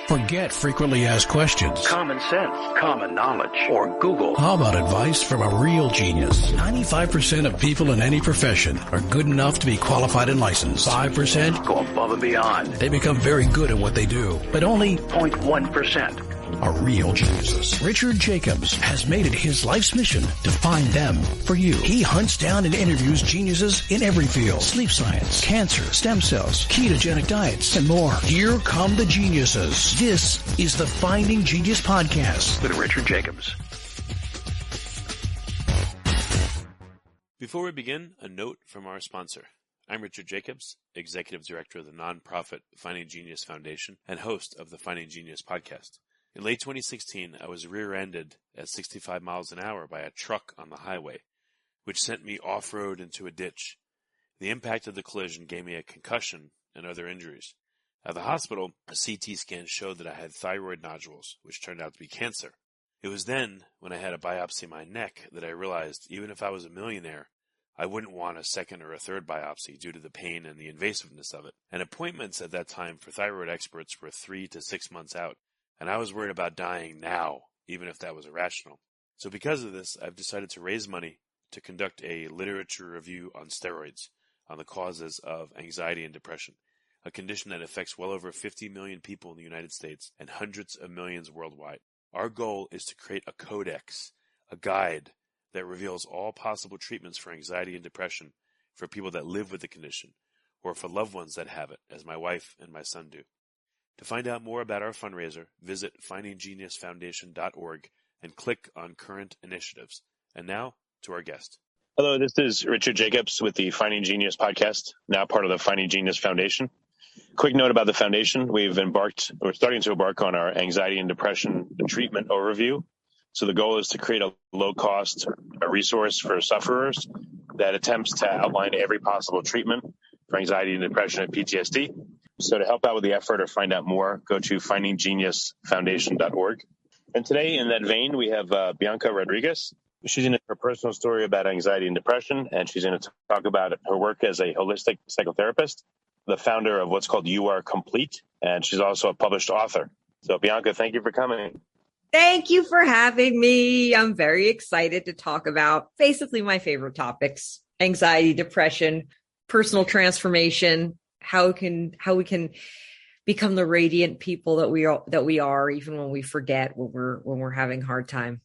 Forget frequently asked questions. Common sense, common knowledge, or Google. How about advice from a real genius? 95% of people in any profession are good enough to be qualified and licensed. 5% go above and beyond. They become very good at what they do, but only 0.1% are real geniuses. Richard Jacobs has made it his life's mission to find them for you. He hunts down and interviews geniuses in every field: sleep science, cancer, stem cells, ketogenic diets, and more. Here come the geniuses. This is the Finding Genius Podcast with Richard Jacobs. Before we begin, a note from our sponsor. I'm Richard Jacobs, Executive Director of the nonprofit Finding Genius Foundation and host of the Finding Genius Podcast. In late 2016, I was rear-ended at 65 miles an hour by a truck on the highway, which sent me off-road into a ditch. The impact of the collision gave me a concussion and other injuries. At the hospital, a CT scan showed that I had thyroid nodules, which turned out to be cancer. It was then, when I had a biopsy of my neck, that I realized even if I was a millionaire, I wouldn't want a second or a third biopsy due to the pain and the invasiveness of it. And appointments at that time for thyroid experts were 3 to 6 months out. And I was worried about dying now, even if that was irrational. So because of this, I've decided to raise money to conduct a literature review on steroids, on the causes of anxiety and depression, a condition that affects well over 50 million people in the United States and hundreds of millions worldwide. Our goal is to create a codex, a guide that reveals all possible treatments for anxiety and depression for people that live with the condition, or for loved ones that have it, as my wife and my son do. To find out more about our fundraiser, visit findinggeniusfoundation.org and click on current initiatives. And now to our guest. Hello, this is Richard Jacobs with the Finding Genius podcast, now part of the Finding Genius Foundation. Quick note about the foundation. We're starting to embark on our anxiety and depression treatment overview. So the goal is to create a low-cost resource for sufferers that attempts to outline every possible treatment for anxiety and depression and PTSD. So to help out with the effort or find out more, go to findinggeniusfoundation.org. And today, in that vein, we have Bianca Rodriguez. She's in her personal story about anxiety and depression, and she's going to talk about her work as a holistic psychotherapist, the founder of what's called You Are Complete, and she's also a published author. So, Bianca, thank you for coming. Thank you for having me. I'm very excited to talk about basically my favorite topics: anxiety, depression, personal transformation, how we can become the radiant people that we are, even when we forget, when we're having a hard time.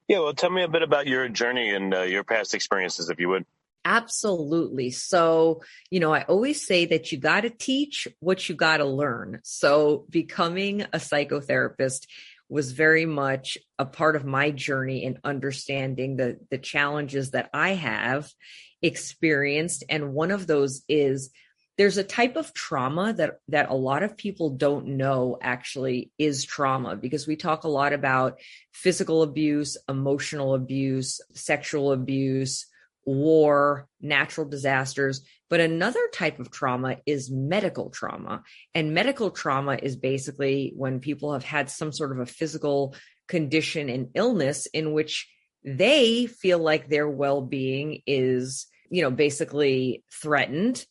Yeah, well, tell me a bit about your journey and your past experiences, if you would. Absolutely. So, I always say that you got to teach what you got to learn. So becoming a psychotherapist was very much a part of my journey in understanding the challenges that I have experienced. And one of those is there's a type of trauma that a lot of people don't know actually is trauma, because we talk a lot about physical abuse, emotional abuse, sexual abuse, war, natural disasters. But another type of trauma is medical trauma. And medical trauma is basically when people have had some sort of a physical condition and illness in which they feel like their well-being is, basically threatened,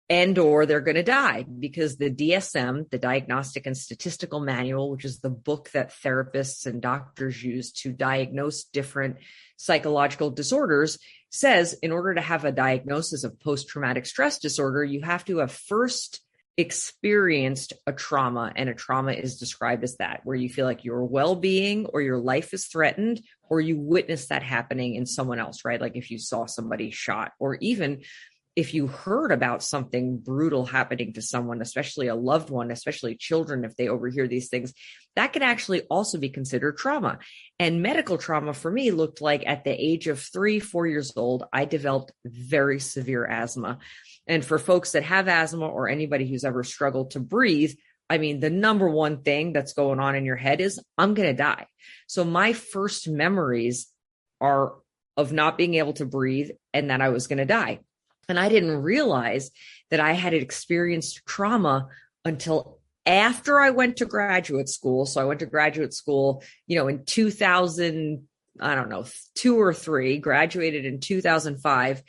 and or they're going to die, because the DSM, the Diagnostic and Statistical Manual, which is the book that therapists and doctors use to diagnose different psychological disorders, says in order to have a diagnosis of post-traumatic stress disorder, you have to have first experienced a trauma. And a trauma is described as that, where you feel like your well-being or your life is threatened, or you witness that happening in someone else, right? Like if you saw somebody shot, or even if you heard about something brutal happening to someone, especially a loved one, especially children, if they overhear these things, that can actually also be considered trauma. And medical trauma for me looked like at the age of 3-4 years old, I developed very severe asthma. And for folks that have asthma or anybody who's ever struggled to breathe, I mean, the number one thing that's going on in your head is, I'm going to die. So my first memories are of not being able to breathe and that I was going to die. And I didn't realize that I had experienced trauma until after I went to graduate school. So I went to graduate school, in 2000, 2 or 3, graduated in 2005.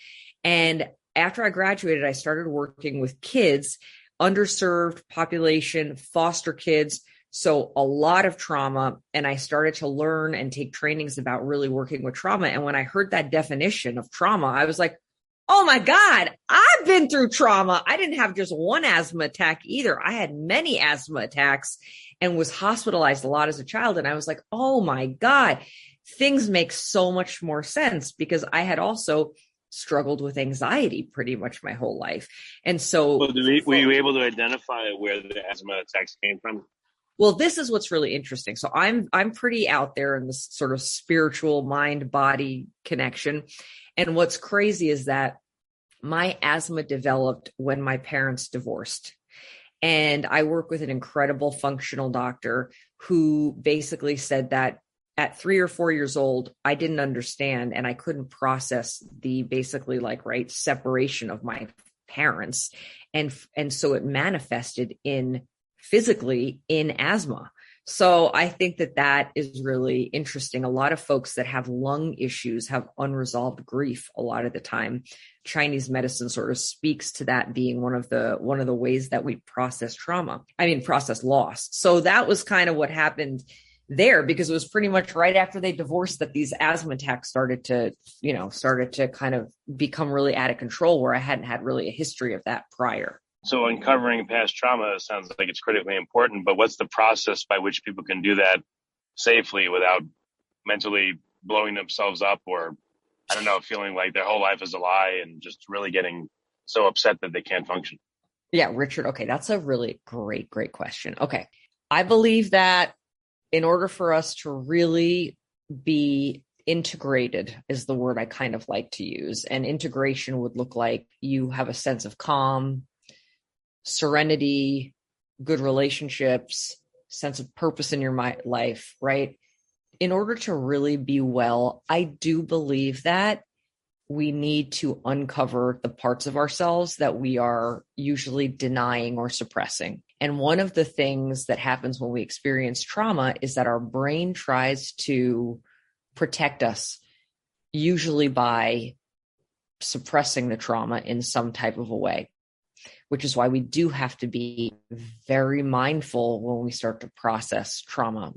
And after I graduated, I started working with kids, underserved population, foster kids, So a lot of trauma, and I started to learn and take trainings about really working with trauma. And when I heard that definition of trauma, I was like, oh my God, I've been through trauma. I didn't have just one asthma attack either. I had many asthma attacks and was hospitalized a lot as a child. And I was like, oh my God, things make so much more sense, because I had also struggled with anxiety pretty much my whole life. And so were you able to identify where the asthma attacks came from? Well, this is what's really interesting. So I'm pretty out there in this sort of spiritual mind-body connection. And what's crazy is that my asthma developed when my parents divorced. And I work with an incredible functional doctor who basically said that at 3 or 4 years old, I didn't understand and I couldn't process the basically separation of my parents. And so it manifested physically in asthma. So I think that is really interesting. A lot of folks that have lung issues have unresolved grief a lot of the time. Chinese medicine sort of speaks to that being one of the ways that we process process loss. So that was kind of what happened there, because it was pretty much right after they divorced that these asthma attacks started to kind of become really out of control, where I hadn't had really a history of that prior. So uncovering past trauma sounds like it's critically important, but what's the process by which people can do that safely without mentally blowing themselves up, or, I don't know, feeling like their whole life is a lie and just really getting so upset that they can't function? Yeah, Richard. Okay. That's a really great question. Okay. I believe that in order for us to really be integrated is the word I kind of like to use. And integration would look like you have a sense of calm, serenity, good relationships, sense of purpose in your life, right? In order to really be well, I do believe that we need to uncover the parts of ourselves that we are usually denying or suppressing. And one of the things that happens when we experience trauma is that our brain tries to protect us, usually by suppressing the trauma in some type of a way, which is why we do have to be very mindful when we start to process trauma.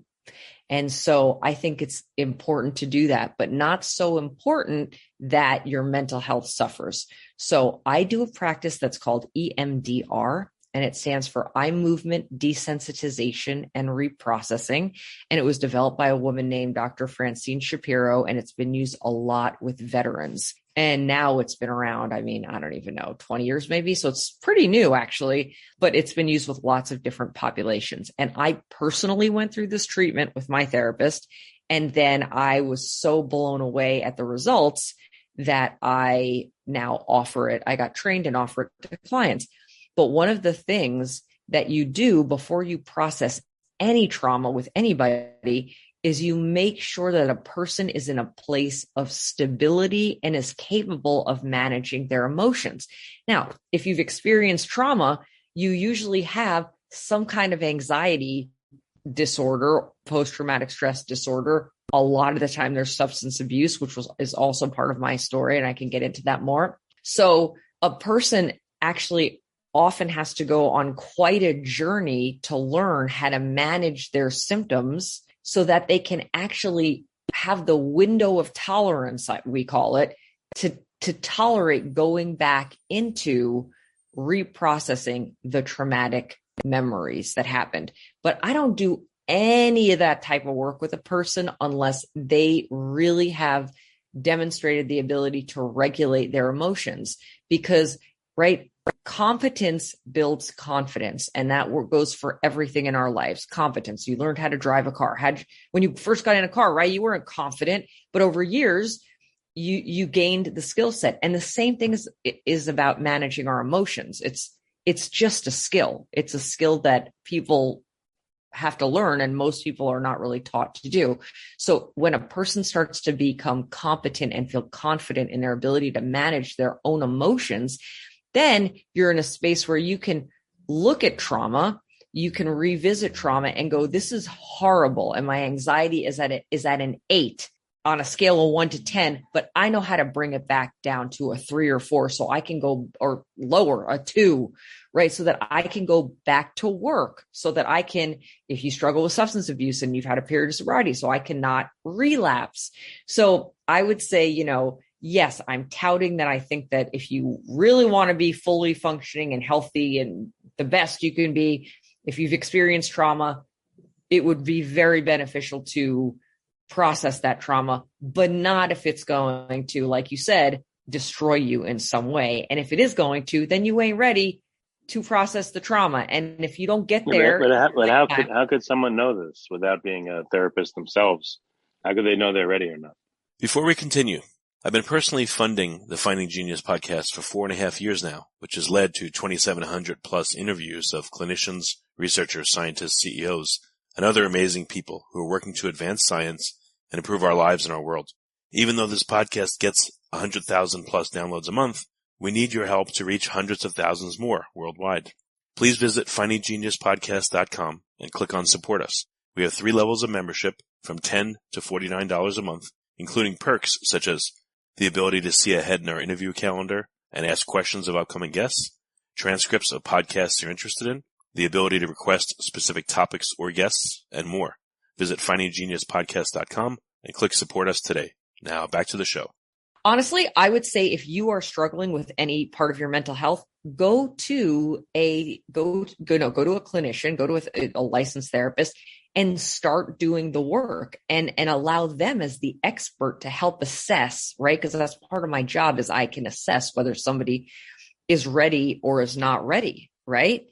And so I think it's important to do that, but not so important that your mental health suffers. So I do a practice that's called EMDR, and it stands for eye movement desensitization and reprocessing. And it was developed by a woman named Dr. Francine Shapiro, and it's been used a lot with veterans. And now it's been around, I don't even know, 20 years maybe. So it's pretty new actually, but it's been used with lots of different populations. And I personally went through this treatment with my therapist. And then I was so blown away at the results that I now offer it. I got trained and offer it to clients. But one of the things that you do before you process any trauma with anybody is you make sure that a person is in a place of stability and is capable of managing their emotions. Now, if you've experienced trauma, you usually have some kind of anxiety disorder, post-traumatic stress disorder. A lot of the time there's substance abuse, which is also part of my story, and I can get into that more. So a person actually often has to go on quite a journey to learn how to manage their symptoms so that they can actually have the window of tolerance, we call it, to tolerate going back into reprocessing the traumatic memories that happened. But I don't do any of that type of work with a person unless they really have demonstrated the ability to regulate their emotions, because, right, competence builds confidence, and that goes for everything in our lives. Competence. You learned how to drive a car. When you first got in a car, right? You weren't confident, but over years, you gained the skill set. And the same thing is about managing our emotions. It's just a skill. It's a skill that people have to learn, and most people are not really taught to do. So when a person starts to become competent and feel confident in their ability to manage their own emotions, then you're in a space where you can look at trauma, you can revisit trauma and go, this is horrible. And my anxiety is at an 8 on a scale of 1 to 10, but I know how to bring it back down to a 3 or 4. So I can go, or lower, a 2, right? So that I can go back to work, so that I can, if you struggle with substance abuse and you've had a period of sobriety, so I cannot relapse. So I would say, yes, I'm touting that. I think that if you really want to be fully functioning and healthy and the best you can be, if you've experienced trauma, it would be very beneficial to process that trauma, but not if it's going to, like you said, destroy you in some way. And if it is going to, then you ain't ready to process the trauma. And if you don't get there, but how could someone know this without being a therapist themselves? How could they know they're ready or not? Before we continue, I've been personally funding the Finding Genius podcast for 4.5 years now, which has led to 2,700 plus interviews of clinicians, researchers, scientists, CEOs, and other amazing people who are working to advance science and improve our lives and our world. Even though this podcast gets 100,000 plus downloads a month, we need your help to reach hundreds of thousands more worldwide. Please visit findinggeniuspodcast.com and click on Support Us. We have 3 levels of membership from $10 to $49 a month, including perks such as the ability to see ahead in our interview calendar and ask questions of upcoming guests, transcripts of podcasts you're interested in, the ability to request specific topics or guests, and more. Visit findinggeniuspodcast.com and click Support Us today. Now back to the show. Honestly, I would say if you are struggling with any part of your mental health, go to a clinician, go to a licensed therapist and start doing the work and allow them as the expert to help assess, right? Because that's part of my job, is I can assess whether somebody is ready or is not ready, right?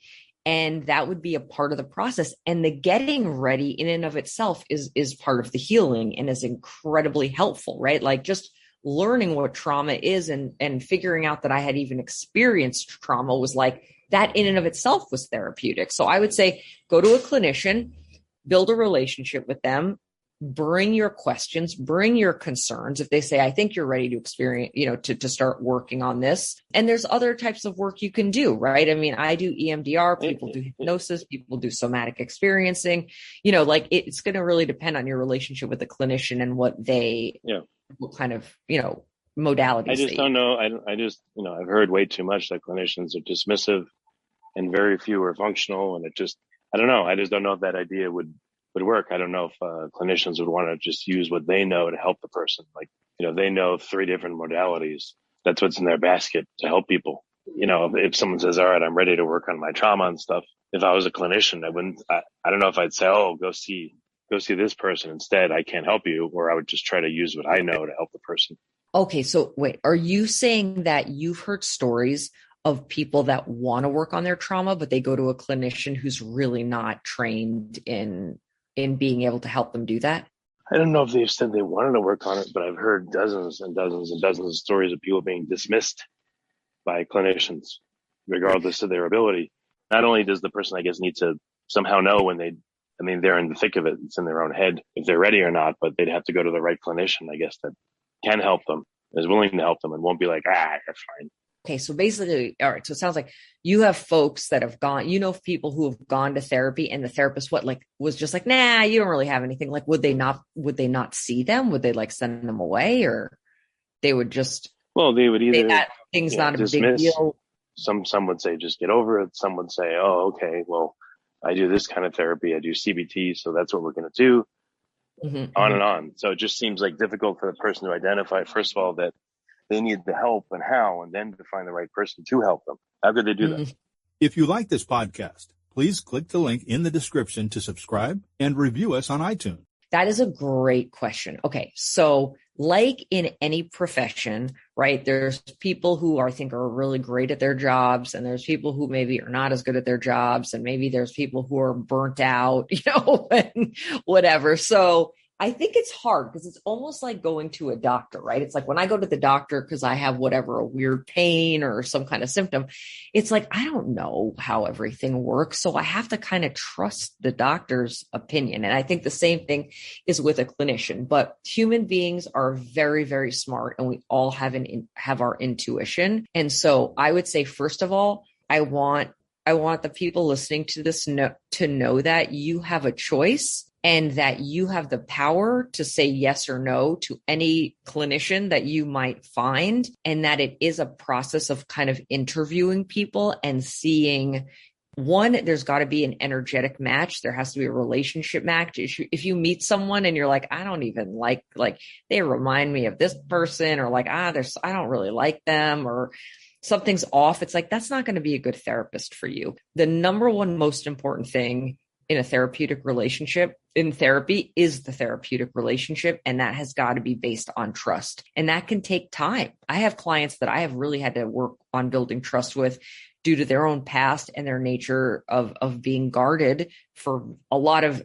And that would be a part of the process. And the getting ready in and of itself is part of the healing and is incredibly helpful, right? Like just learning what trauma is and figuring out that I had even experienced trauma was like that in and of itself was therapeutic. So I would say go to a clinician, build a relationship with them, bring your questions, bring your concerns. If they say, I think you're ready to experience, to start working on this. And there's other types of work you can do, right? I mean, I do EMDR, people do hypnosis, people do somatic experiencing, it's going to really depend on your relationship with the clinician and what they, what kind of, modalities. I just don't know. I've heard way too much that clinicians are dismissive and very few are functional. And I don't know. I just don't know if that idea would work. I don't know if clinicians would want to just use what they know to help the person. Like, they know 3 different modalities. That's what's in their basket to help people. If someone says, all right, I'm ready to work on my trauma and stuff. If I was a clinician, I don't know if I'd say, oh, go see this person instead. I can't help you. Or I would just try to use what I know to help the person. Okay. So wait, are you saying that you've heard stories of people that want to work on their trauma, but they go to a clinician who's really not trained in being able to help them do that? I don't know if they've said they wanted to work on it, but I've heard dozens and dozens and dozens of stories of people being dismissed by clinicians, regardless of their ability. Not only does the person, I guess, need to somehow know when they're in the thick of it, it's in their own head, if they're ready or not, but they'd have to go to the right clinician, I guess, that can help them, is willing to help them, and won't be like, that's fine. Okay, so basically, all right, so it sounds like you have folks that have gone, people who have gone to therapy and the therapist, was just like, nah, you don't really have anything. Like, would they not see them? Would they send them away, or they would just, they would either say that thing's not a dismiss. big deal. Some would say, just get over it. Some would say, oh, okay, well, I do this kind of therapy. I do CBT. So that's what we're going to do. On and on. So it just seems like difficult for the person to identify, first of all, that they need the help and how, and then to find the right person to help them. How could they do that? If you like this podcast, please click the link in the description to subscribe and review us on iTunes. That is a great question. Okay. So like in any profession, right, there's people who I think are really great at their jobs, and there's people who maybe are not as good at their jobs, and maybe there's people who are burnt out, and whatever. So I think it's hard because it's almost like going to a doctor, right? It's like when I go to the doctor because I have a weird pain or some kind of symptom, it's like, I don't know how everything works. So I have to kind of trust the doctor's opinion. And I think the same thing is with a clinician, but human beings are very, very smart, and we all have our intuition. And so I would say, first of all, I want the people listening to this to know that you have a choice. and that you have the power to say yes or no to any clinician that you might find, and that it is a process of kind of interviewing people and seeing, one, there's got to be an energetic match. There has to be a relationship match. If you meet someone and you're like, I don't even like they remind me of this person, or like, I don't really like them, or something's off. It's like, that's not going to be a good therapist for you. The number one most important thing in a therapeutic relationship in therapy is the therapeutic relationship. And that has got to be based on trust. And that can take time. I have clients that I have really had to work on building trust with due to their own past and their nature of being guarded for a lot of,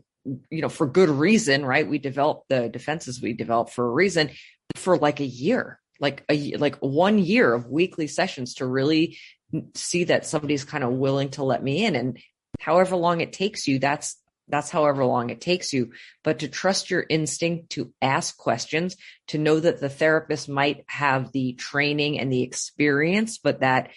for good reason, right? We develop the defenses we develop for a reason, for like a year, like 1 year of weekly sessions to really see that somebody's kind of willing to let me in. And however long it takes you, that's however long it takes you. But to trust your instinct to ask questions, to know that the therapist might have the training and the experience, but that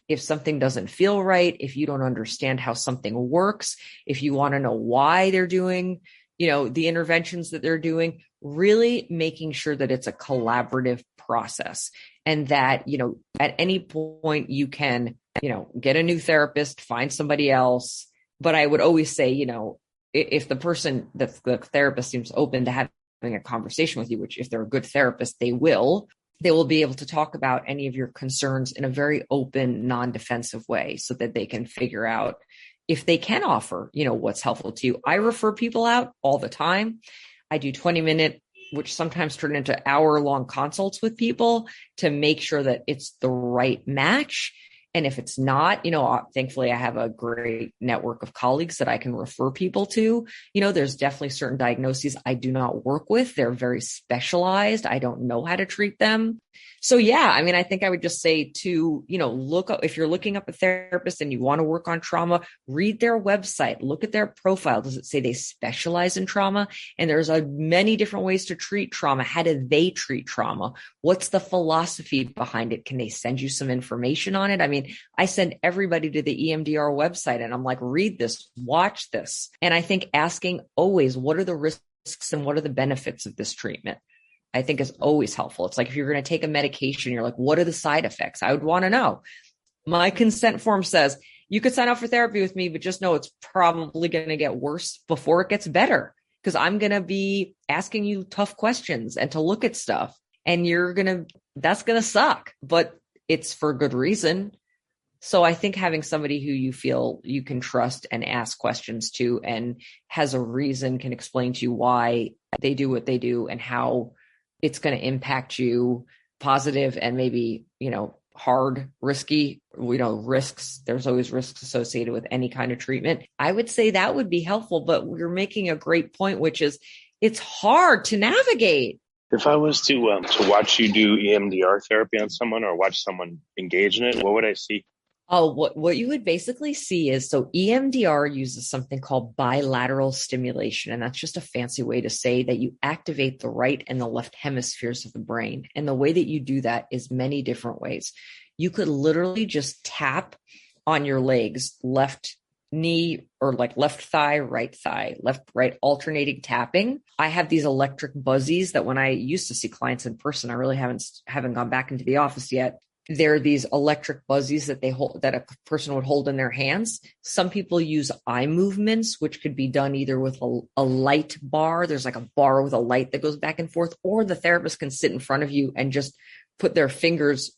if something doesn't feel right, if you don't understand how something works, if you want to know why they're doing, the interventions that they're doing, really making sure that it's a collaborative process, and that, at any point you can, get a new therapist, find somebody else. But I would always say, if the therapist seems open to having a conversation with you, which if they're a good therapist, they will be able to talk about any of your concerns in a very open, non-defensive way, so that they can figure out if they can offer, what's helpful to you. I refer people out all the time. I do 20-minute, which sometimes turn into hour-long consults with people to make sure that it's the right match. And if it's not, thankfully I have a great network of colleagues that I can refer people to. There's definitely certain diagnoses I do not work with. They're very specialized. I don't know how to treat them. So yeah, I think I would just say to, look up, if you're looking up a therapist and you want to work on trauma, read their website, look at their profile. Does it say they specialize in trauma? And there's many different ways to treat trauma. How do they treat trauma? What's the philosophy behind it? Can they send you some information on it? I send everybody to the EMDR website and I'm like, read this, watch this. And I think asking always, what are the risks and what are the benefits of this treatment? I think is always helpful. It's like, if you're going to take a medication, you're like, what are the side effects? I would want to know. My consent form says you could sign up for therapy with me, but just know it's probably going to get worse before it gets better, because I'm going to be asking you tough questions and to look at stuff, and that's going to suck, but it's for good reason. So I think having somebody who you feel you can trust and ask questions to and has a reason, can explain to you why they do what they do and how it's going to impact you, positive and maybe, hard, risky, risks. There's always risks associated with any kind of treatment. I would say that would be helpful, but you're making a great point, which is it's hard to navigate. If I was to watch you do EMDR therapy on someone, or watch someone engage in it, what would I see? Oh, what you would basically see is, so EMDR uses something called bilateral stimulation. And that's just a fancy way to say that you activate the right and the left hemispheres of the brain. And the way that you do that is many different ways. You could literally just tap on your legs, left knee, or like left thigh, left, right, alternating tapping. I have these electric buzzies that when I used to see clients in person, I really haven't gone back into the office yet. There are these electric buzzies that that a person would hold in their hands. Some people use eye movements, which could be done either with a light bar. There's like a bar with a light that goes back and forth, or the therapist can sit in front of you and just put their fingers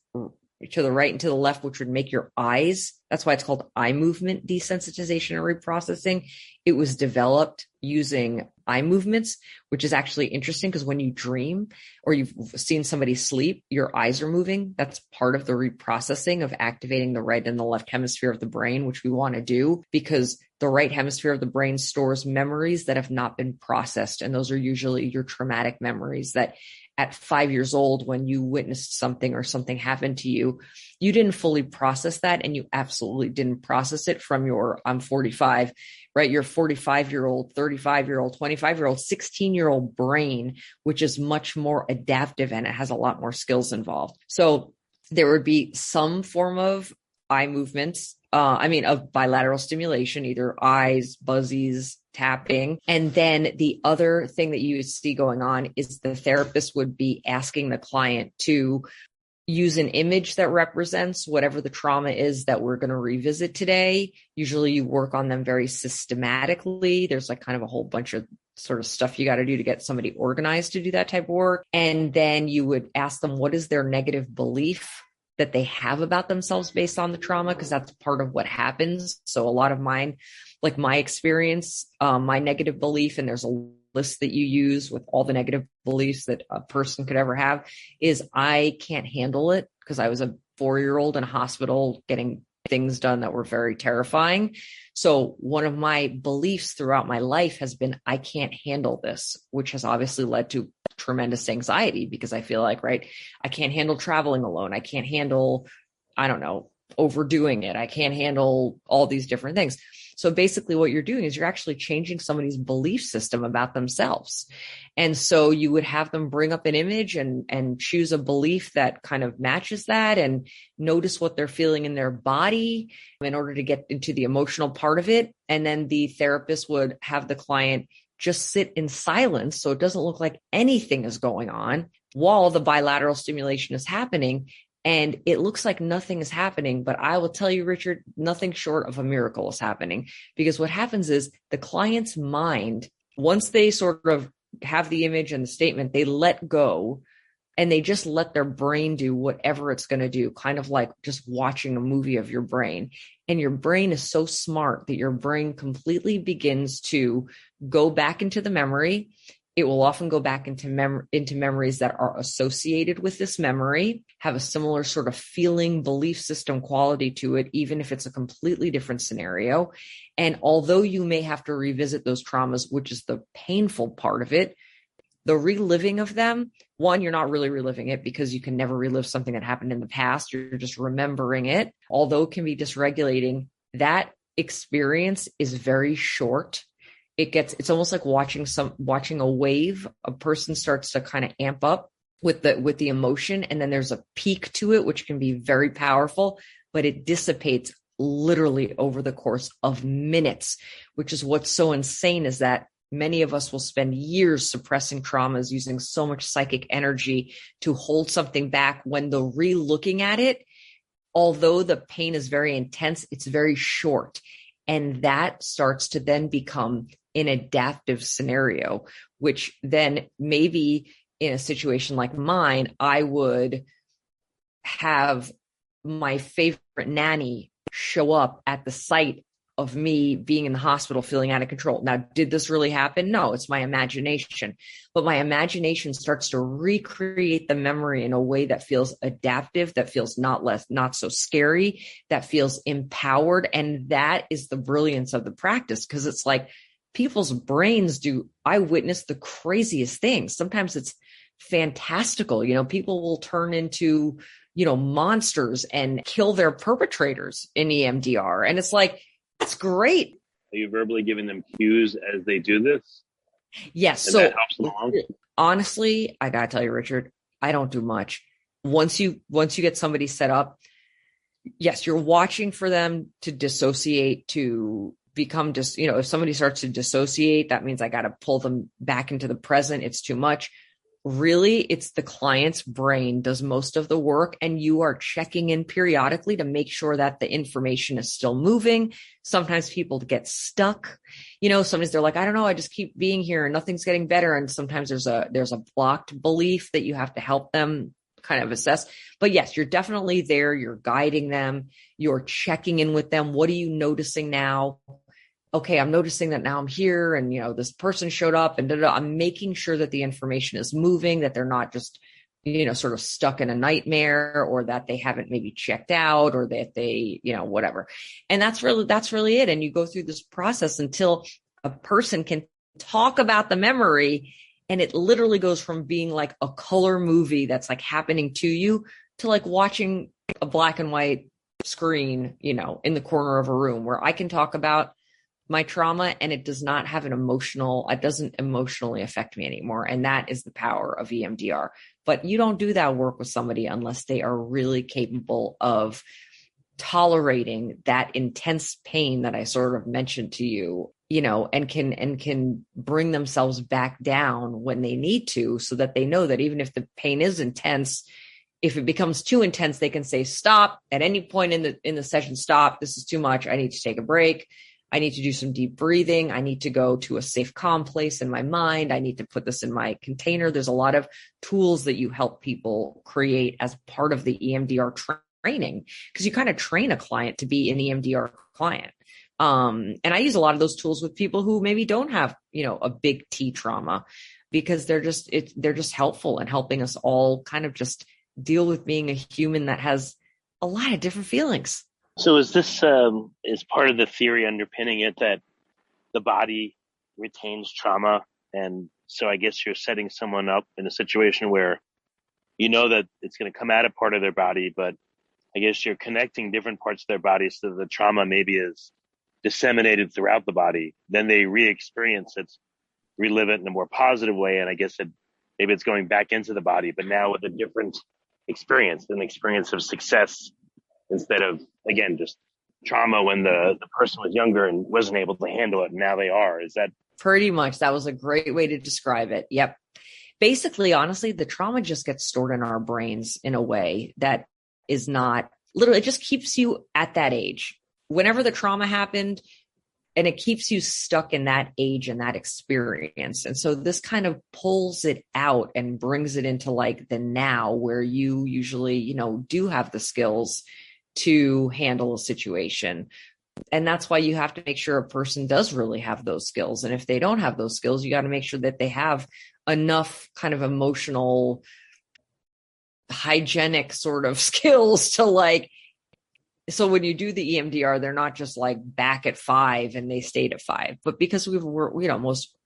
to the right and to the left, which would make your eyes. That's why it's called eye movement desensitization and reprocessing. It was developed using eye movements, which is actually interesting because when you dream or you've seen somebody sleep, your eyes are moving. That's part of the reprocessing of activating the right and the left hemisphere of the brain, which we want to do because the right hemisphere of the brain stores memories that have not been processed. And those are usually your traumatic memories that at 5 years old, when you witnessed something or something happened to you, you didn't fully process that. And you absolutely didn't process it from I'm 45, right? Your 45-year-old, 35-year-old, 25-year-old, 16-year-old brain, which is much more adaptive and it has a lot more skills involved. So there would be some form of eye movements, of bilateral stimulation, either eyes, buzzies, tapping. And then the other thing that you see going on is the therapist would be asking the client to use an image that represents whatever the trauma is that we're going to revisit today. Usually you work on them very systematically. There's like kind of a whole bunch of sort of stuff you got to do to get somebody organized to do that type of work. And then you would ask them, what is their negative belief that they have about themselves based on the trauma? Because that's part of what happens. So a lot of mine, like my experience, my negative belief, and there's a list that you use with all the negative beliefs that a person could ever have, is I can't handle it because I was a 4-year-old in a hospital getting things done that were very terrifying. So one of my beliefs throughout my life has been, I can't handle this, which has obviously led to tremendous anxiety because I feel like, right, I can't handle traveling alone. I can't handle, I don't know, overdoing it. I can't handle all these different things. So basically what you're doing is you're actually changing somebody's belief system about themselves. And so you would have them bring up an image and choose a belief that kind of matches that and notice what they're feeling in their body in order to get into the emotional part of it. And then the therapist would have the client just sit in silence so it doesn't look like anything is going on while the bilateral stimulation is happening. And it looks like nothing is happening, but I will tell you, Richard, nothing short of a miracle is happening, because what happens is the client's mind, once they sort of have the image and the statement, they let go and they just let their brain do whatever it's going to do, kind of like just watching a movie of your brain. And your brain is so smart that your brain completely begins to go back into the memory. It will often go back into memories that are associated with this memory, have a similar sort of feeling, belief system quality to it, even if it's a completely different scenario. And although you may have to revisit those traumas, which is the painful part of it, the reliving of them, one, you're not really reliving it because you can never relive something that happened in the past. You're just remembering it. Although it can be dysregulating, that experience is very short. It's almost like watching a wave. A person starts to kind of amp up with the emotion, and then there's a peak to it, which can be very powerful, but it dissipates literally over the course of minutes, which is what's so insane, is that many of us will spend years suppressing traumas, using so much psychic energy to hold something back, when the re-looking at it, although the pain is very intense, it's very short. And that starts to then become an adaptive scenario, which then maybe in a situation like mine, I would have my favorite nanny show up at the site of me being in the hospital feeling out of control. Now, did this really happen? No, it's my imagination. But my imagination starts to recreate the memory in a way that feels adaptive, that feels not so scary, that feels empowered. And that is the brilliance of the practice, because it's like people's brains I witness the craziest things. Sometimes it's fantastical. People will turn into, monsters and kill their perpetrators in EMDR. And it's like, that's great. Are you verbally giving them cues as they do this? Yes. And so that helps them along? Honestly, I gotta tell you, Richard, I don't do much. Once you get somebody set up, yes, you're watching for them to dissociate, to become if somebody starts to dissociate, that means I got to pull them back into the present. It's too much. Really, it's the client's brain does most of the work, and you are checking in periodically to make sure that the information is still moving. Sometimes people get stuck. Sometimes they're like, I don't know, I just keep being here and nothing's getting better. And sometimes there's a blocked belief that you have to help them kind of assess. But yes, you're definitely there. You're guiding them. You're checking in with them. What are you noticing now? Okay, I'm noticing that now I'm here and, this person showed up and I'm making sure that the information is moving, that they're not just, sort of stuck in a nightmare, or that they haven't maybe checked out, or that they, whatever. And that's really it. And you go through this process until a person can talk about the memory, and it literally goes from being like a color movie that's like happening to you to like watching a black and white screen, in the corner of a room, where I can talk about my trauma and it doesn't emotionally affect me anymore. And that is the power of EMDR. But you don't do that work with somebody unless they are really capable of tolerating that intense pain that I sort of mentioned to you, and can bring themselves back down when they need to, so that they know that even if the pain is intense, if it becomes too intense, they can say, stop at any point in the session. Stop. This is too much. I need to take a break. I need to do some deep breathing. I need to go to a safe, calm place in my mind. I need to put this in my container. There's a lot of tools that you help people create as part of the EMDR training, because you kind of train a client to be an EMDR client. And I use a lot of those tools with people who maybe don't have, a big T trauma, because they're just helpful in helping us all kind of just deal with being a human that has a lot of different feelings. So is this is part of the theory underpinning it that the body retains trauma? And so I guess you're setting someone up in a situation where you know that it's going to come out of part of their body, but I guess you're connecting different parts of their body so that the trauma maybe is disseminated throughout the body. Then they re-experience it, relive it in a more positive way. And I guess maybe it's going back into the body, but now with a different experience, an experience of success, instead of, again, just trauma when the person was younger and wasn't able to handle it. And now they are. Is that pretty much? That was a great way to describe it. Yep. Basically, honestly, the trauma just gets stored in our brains in a way that is not literally, it just keeps you at that age. Whenever the trauma happened, and it keeps you stuck in that age and that experience. And so this kind of pulls it out and brings it into like the now, where you usually, do have the skills to handle a situation. And that's why you have to make sure a person does really have those skills. And if they don't have those skills, you got to make sure that they have enough kind of emotional, hygienic sort of skills to so when you do the EMDR, they're not just like back at 5 and they stayed at 5, but because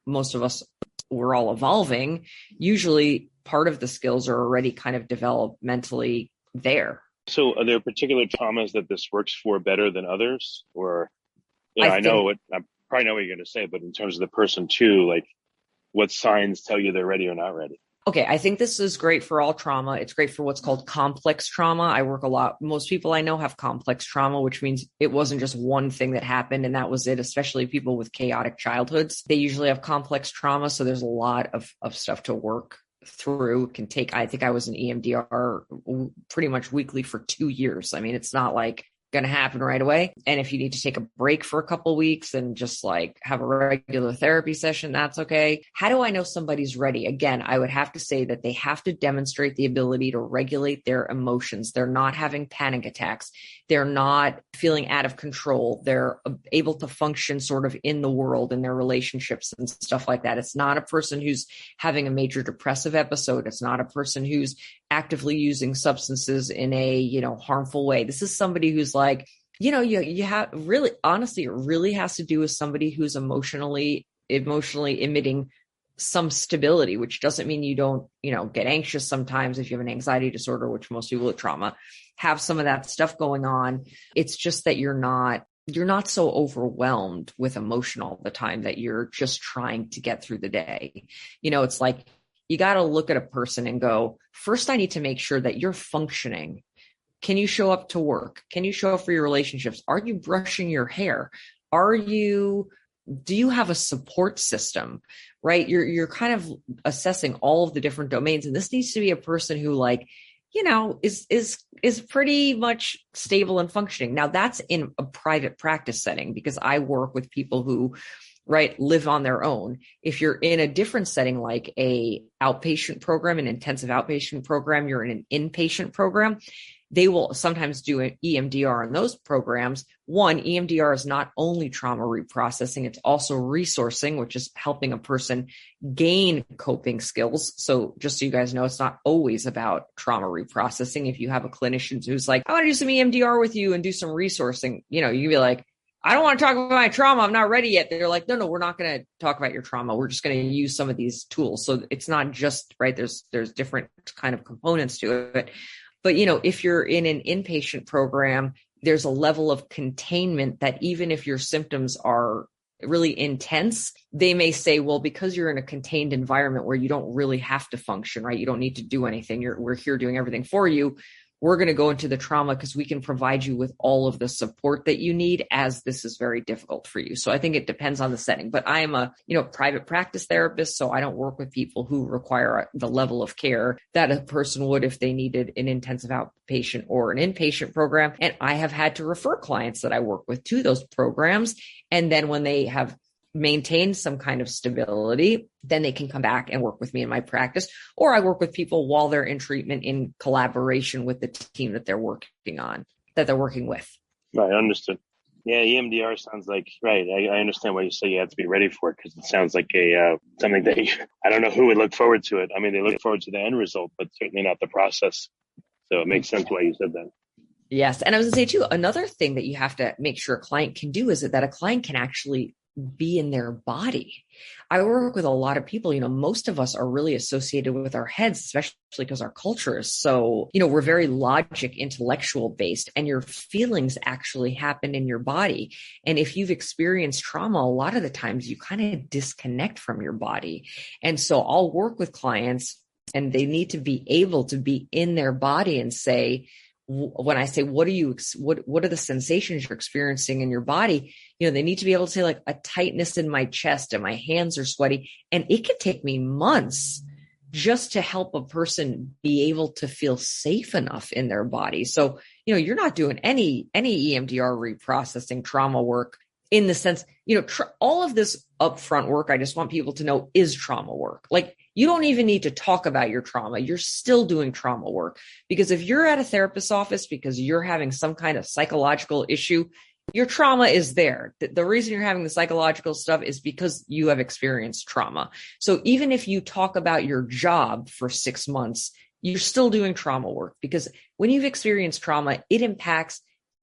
most of us, we're all evolving, usually part of the skills are already kind of developmentally there. So are there particular traumas that this works for better than others? Or, I probably know what you're going to say, but in terms of the person too, like what signs tell you they're ready or not ready? Okay, I think this is great for all trauma. It's great for what's called complex trauma. I work a lot. Most people I know have complex trauma, which means it wasn't just one thing that happened and that was it, especially people with chaotic childhoods. They usually have complex trauma. So there's a lot of stuff to work through. I think I was in EMDR pretty much weekly for 2 years. I mean, it's not like going to happen right away. And if you need to take a break for a couple of weeks and just like have a regular therapy session, that's okay. How do I know somebody's ready? Again, I would have to say that they have to demonstrate the ability to regulate their emotions. They're not having panic attacks. They're not feeling out of control. They're able to function sort of in the world, in their relationships and stuff like that. It's not a person who's having a major depressive episode. It's not a person who's actively using substances in a, harmful way. This is somebody who's like, you have really, honestly, it really has to do with somebody who's emotionally emitting some stability, which doesn't mean you don't, get anxious sometimes if you have an anxiety disorder, which most people with trauma have some of that stuff going on. It's just that you're not so overwhelmed with emotion all the time that you're just trying to get through the day. It's like, you got to look at a person and go, first, I need to make sure that you're functioning. Can you show up to work? Can you show up for your relationships? Are you brushing your hair? Do you have a support system, right? You're kind of assessing all of the different domains. And this needs to be a person who is pretty much stable and functioning. Now that's in a private practice setting because I work with people who live on their own. If you're in a different setting, like a outpatient program, an intensive outpatient program, you're in an inpatient program, they will sometimes do an EMDR in those programs. One, EMDR is not only trauma reprocessing, it's also resourcing, which is helping a person gain coping skills. So just so you guys know, it's not always about trauma reprocessing. If you have a clinician who's like, I want to do some EMDR with you and do some resourcing, you can be like, I don't want to talk about my trauma. I'm not ready yet. They're like, no, we're not going to talk about your trauma. We're just going to use some of these tools. So it's not just, there's different kind of components to it. But, if you're in an inpatient program, there's a level of containment that even if your symptoms are really intense, they may say, well, because you're in a contained environment where you don't really have to function, right? You don't need to do anything. We're here doing everything for you. we're going to go into the trauma because we can provide you with all of the support that you need, as this is very difficult for you. So I think it depends on the setting, but I am a, private practice therapist. So I don't work with people who require the level of care that a person would if they needed an intensive outpatient or an inpatient program. And I have had to refer clients that I work with to those programs. And then when they have maintained some kind of stability, then they can come back and work with me in my practice, or I work with people while they're in treatment in collaboration with the team that they're working with. Right. Understood. Yeah. EMDR sounds like, right. I understand why you say you have to be ready for it, because it sounds like something that I don't know who would look forward to it. I mean, they look forward to the end result, but certainly not the process. So it makes sense why you said that. Yes. And I was going to say too, another thing that you have to make sure a client can do is that a client can actually be in their body. I work with a lot of people, most of us are really associated with our heads, especially because our culture is so, we're very logic, intellectual based, and your feelings actually happen in your body. And if you've experienced trauma, a lot of the times you kind of disconnect from your body. And so I'll work with clients and they need to be able to be in their body and say, when I say, what are the sensations you're experiencing in your body? They need to be able to say, like, a tightness in my chest and my hands are sweaty. And it could take me months just to help a person be able to feel safe enough in their body. So, you're not doing any EMDR reprocessing trauma work in the sense, all of this upfront work, I just want people to know, is trauma work. Like, you don't even need to talk about your trauma. You're still doing trauma work, because if you're at a therapist's office because you're having some kind of psychological issue, your trauma is there. The reason you're having the psychological stuff is because you have experienced trauma. So even if you talk about your job for 6 months, you're still doing trauma work, because when you've experienced trauma, it impacts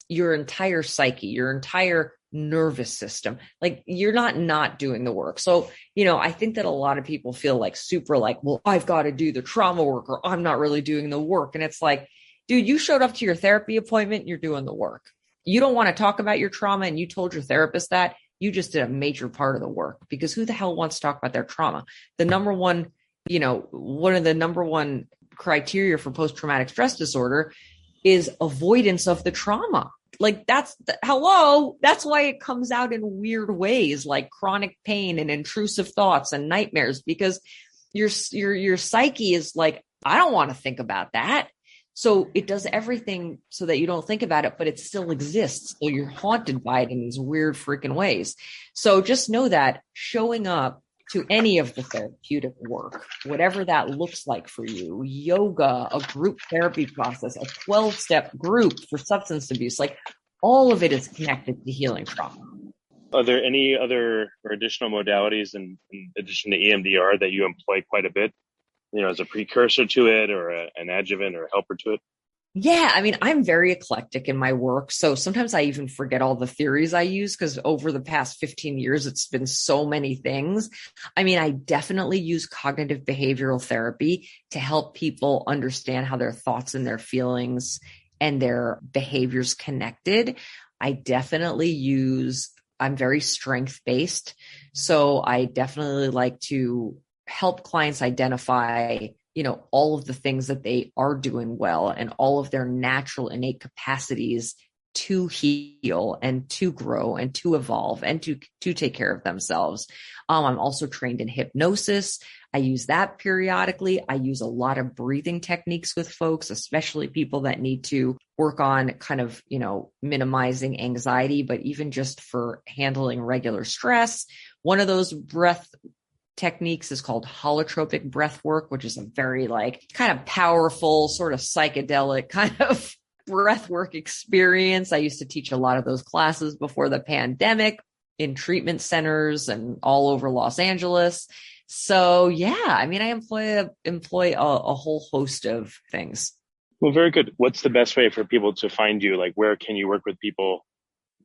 your entire psyche, your entire nervous system. Like, you're not doing the work. So, I think that a lot of people feel like super like, well, I've got to do the trauma work, or I'm not really doing the work. And it's like, dude, you showed up to your therapy appointment, you're doing the work. You don't want to talk about your trauma and you told your therapist that, you just did a major part of the work, because who the hell wants to talk about their trauma? The number one, one of the number one criteria for post-traumatic stress disorder is avoidance of the trauma. Like, that's why it comes out in weird ways, like chronic pain and intrusive thoughts and nightmares, because your psyche is like, I don't want to think about that. So it does everything so that you don't think about it, but it still exists. So you're haunted by it in these weird freaking ways. So just know that showing up to any of the therapeutic work, whatever that looks like for you, yoga, a group therapy process, a 12-step group for substance abuse, like, all of it is connected to healing trauma. Are there any other or additional modalities in addition to EMDR that you employ quite a bit, as a precursor to it, or an adjuvant or a helper to it? Yeah, I mean, I'm very eclectic in my work. So sometimes I even forget all the theories I use, because over the past 15 years, it's been so many things. I mean, I definitely use cognitive behavioral therapy to help people understand how their thoughts and their feelings and their behaviors connected. I definitely I'm very strength-based. So I definitely like to help clients identify all of the things that they are doing well and all of their natural innate capacities to heal and to grow and to evolve and to take care of themselves. I'm also trained in hypnosis. I use that periodically. I use a lot of breathing techniques with folks, especially people that need to work on kind of, minimizing anxiety, but even just for handling regular stress. One of those breath techniques is called holotropic breath work, which is a very kind of powerful, sort of psychedelic kind of breath work experience. I used to teach a lot of those classes before the pandemic in treatment centers and all over Los Angeles. So yeah, I mean, I employ a whole host of things. Well, very good. What's the best way for people to find you? Like, where can you work with people?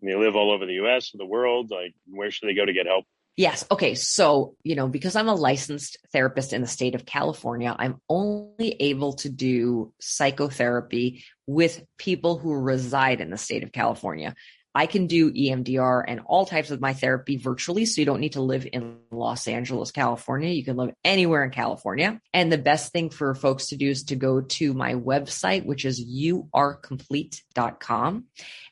They live all over the US or the world. Like, where should they go to get help? Yes. Okay. So, because I'm a licensed therapist in the state of California, I'm only able to do psychotherapy with people who reside in the state of California. I can do EMDR and all types of my therapy virtually. So you don't need to live in Los Angeles, California. You can live anywhere in California. And the best thing for folks to do is to go to my website, which is youarecomplete.com.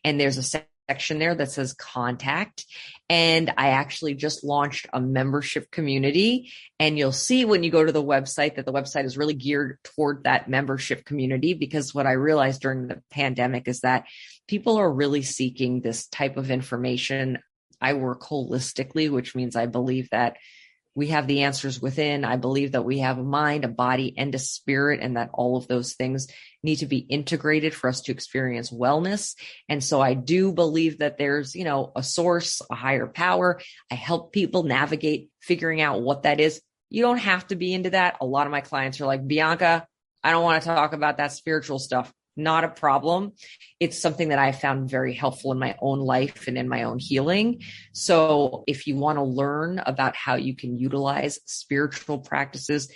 And there's a section there that says contact. And I actually just launched a membership community. And you'll see when you go to the website that the website is really geared toward that membership community, because what I realized during the pandemic is that people are really seeking this type of information. I work holistically, which means I believe that we have the answers within. I believe that we have a mind, a body, and a spirit, and that all of those things need to be integrated for us to experience wellness. And so I do believe that there's, a source, a higher power. I help people navigate figuring out what that is. You don't have to be into that. A lot of my clients are like, Bianca, I don't want to talk about that spiritual stuff. Not a problem. It's something that I found very helpful in my own life and in my own healing. So if you want to learn about how you can utilize spiritual practices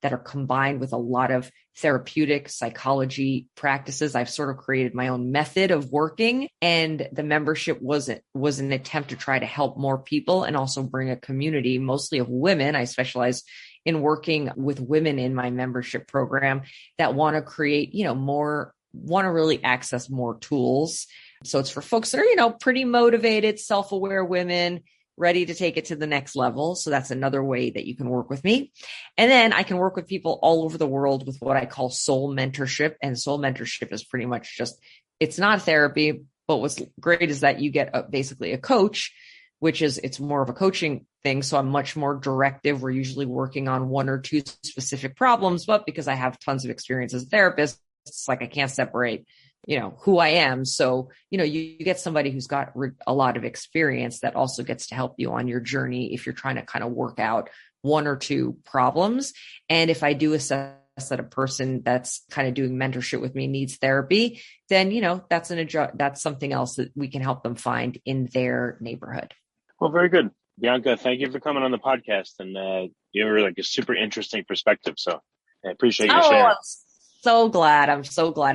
that are combined with a lot of therapeutic psychology practices, I've sort of created my own method of working. And the membership was an attempt to try to help more people and also bring a community, mostly of women. I specialize in working with women in my membership program that want to create, want to really access more tools. So it's for folks that are, pretty motivated, self-aware women, ready to take it to the next level. So that's another way that you can work with me. And then I can work with people all over the world with what I call soul mentorship. And soul mentorship is pretty much it's not therapy, but what's great is that you get basically a coach, which is, it's more of a coaching thing. So I'm much more directive. We're usually working on one or two specific problems, but because I have tons of experience as a therapist, it's like I can't separate, who I am. So, you get somebody who's got a lot of experience that also gets to help you on your journey if you're trying to kind of work out one or two problems. And if I do assess that a person that's kind of doing mentorship with me needs therapy, then, that's something else that we can help them find in their neighborhood. Well, very good. Bianca, thank you for coming on the podcast. And you were like a super interesting perspective. So I appreciate you sharing. I'm so glad.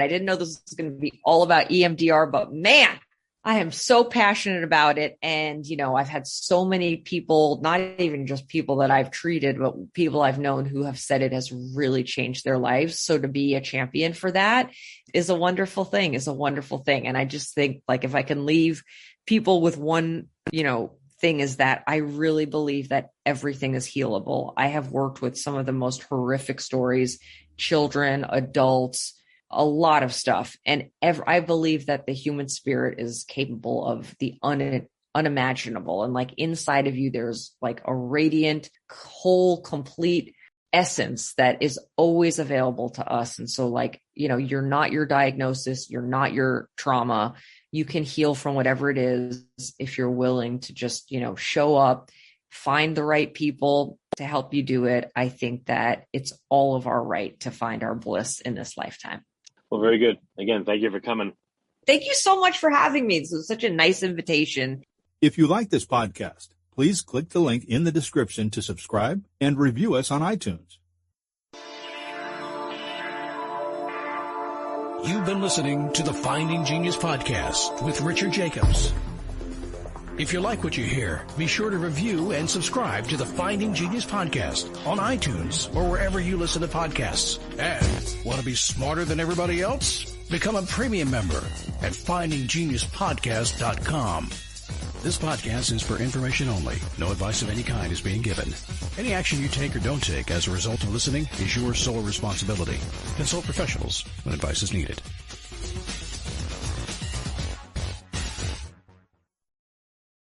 I didn't know this was going to be all about EMDR, but man, I am so passionate about it. And, I've had so many people, not even just people that I've treated, but people I've known who have said it has really changed their lives. So to be a champion for that is a wonderful thing, And I just think, like, if I can leave people with one, thing, is that I really believe that everything is healable. I have worked with some of the most horrific stories, children, adults, a lot of stuff. And I believe that the human spirit is capable of the unimaginable. And like inside of you, there's like a radiant, whole, complete essence that is always available to us. And so you're not your diagnosis, you're not your trauma. You can heal from whatever it is if you're willing to just, show up, find the right people to help you do it. I think that it's all of our right to find our bliss in this lifetime. Well, very good. Again, thank you for coming. Thank you so much for having me. This was such a nice invitation. If you like this podcast, please click the link in the description to subscribe and review us on iTunes. You've been listening to the Finding Genius podcast with Richard Jacobs. If you like what you hear, be sure to review and subscribe to the Finding Genius podcast on iTunes or wherever you listen to podcasts. And want to be smarter than everybody else? Become a premium member at findinggeniuspodcast.com. This podcast is for information only. No advice of any kind is being given. Any action you take or don't take as a result of listening is your sole responsibility. Consult professionals when advice is needed.